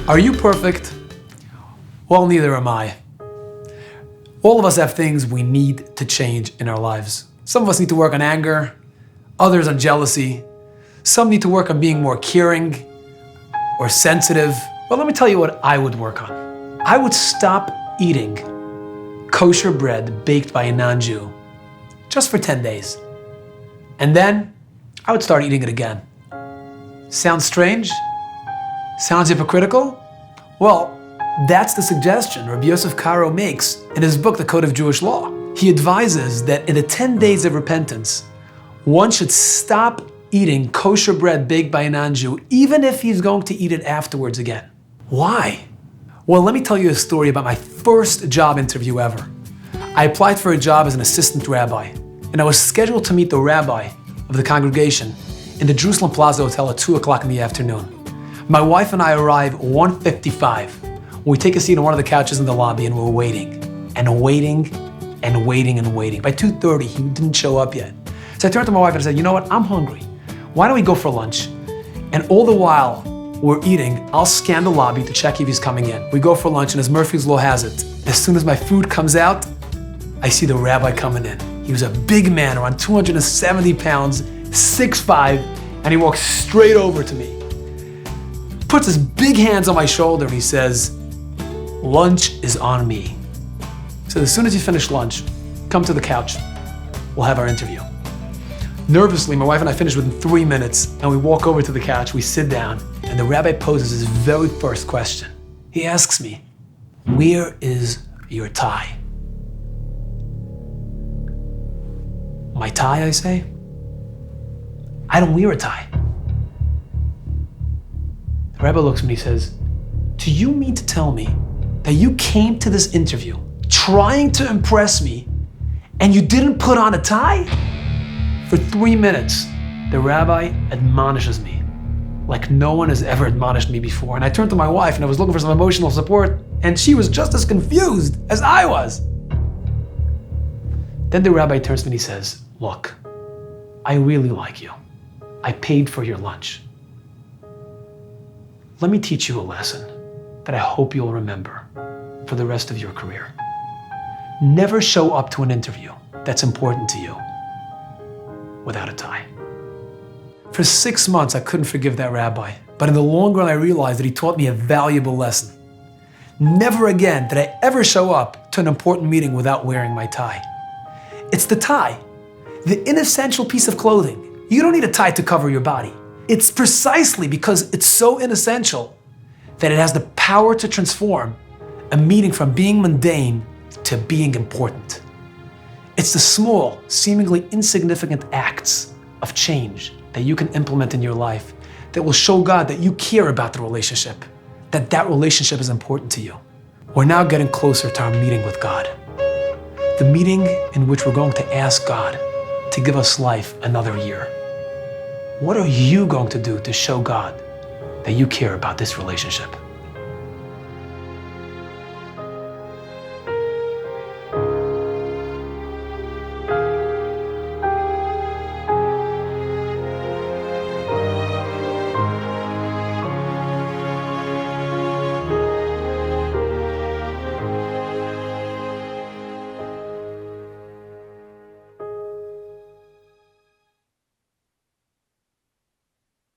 Are you perfect? Well, neither am I. All of us have things we need to change in our lives. Some of us need to work on anger, others on jealousy. Some need to work on being more caring or sensitive. Well, let me tell you what I would work on. I would stop eating kosher bread baked by a non-Jew just for 10 days. And then I would start eating it again. Sounds strange? Sounds hypocritical? Well, that's the suggestion Rabbi Yosef Karo makes in his book, The Code of Jewish Law. He advises that in the 10 days of repentance, one should stop eating kosher bread baked by a non-Jew, even if he's going to eat it afterwards again. Why? Well, let me tell you a story about my first job interview ever. I applied for a job as an assistant rabbi, and I was scheduled to meet the rabbi of the congregation in the Jerusalem Plaza Hotel at 2 o'clock in the afternoon. My wife and I arrive 1:55. We take a seat on one of the couches in the lobby and we're waiting and waiting and waiting and waiting. By 2:30, he didn't show up yet. So I turned to my wife and I said, you know what, I'm hungry. Why don't we go for lunch? And all the while we're eating, I'll scan the lobby to check if he's coming in. We go for lunch, and as Murphy's Law has it, as soon as my food comes out, I see the rabbi coming in. He was a big man, around 270 pounds, 6'5", and he walks straight over to me. Puts his big hands on my shoulder and he says, lunch is on me. So as soon as you finish lunch, come to the couch. We'll have our interview. Nervously, my wife and I finish within 3 minutes, and we walk over to the couch, we sit down, and the rabbi poses his very first question. He asks me, where is your tie? My tie, I say? I don't wear a tie. The rabbi looks at me and says, do you mean to tell me that you came to this interview trying to impress me and you didn't put on a tie? For 3 minutes, the rabbi admonishes me like no one has ever admonished me before. And I turned to my wife and I was looking for some emotional support, and she was just as confused as I was. Then the rabbi turns to me and he says, look, I really like you. I paid for your lunch. Let me teach you a lesson that I hope you'll remember for the rest of your career. Never show up to an interview that's important to you without a tie. For 6 months, I couldn't forgive that rabbi, but in the long run, I realized that he taught me a valuable lesson. Never again did I ever show up to an important meeting without wearing my tie. It's the tie, the inessential piece of clothing. You don't need a tie to cover your body. It's precisely because it's so inessential that it has the power to transform a meeting from being mundane to being important. It's the small, seemingly insignificant acts of change that you can implement in your life that will show God that you care about the relationship, that that relationship is important to you. We're now getting closer to our meeting with God. The meeting in which we're going to ask God to give us life another year. What are you going to do to show God that you care about this relationship?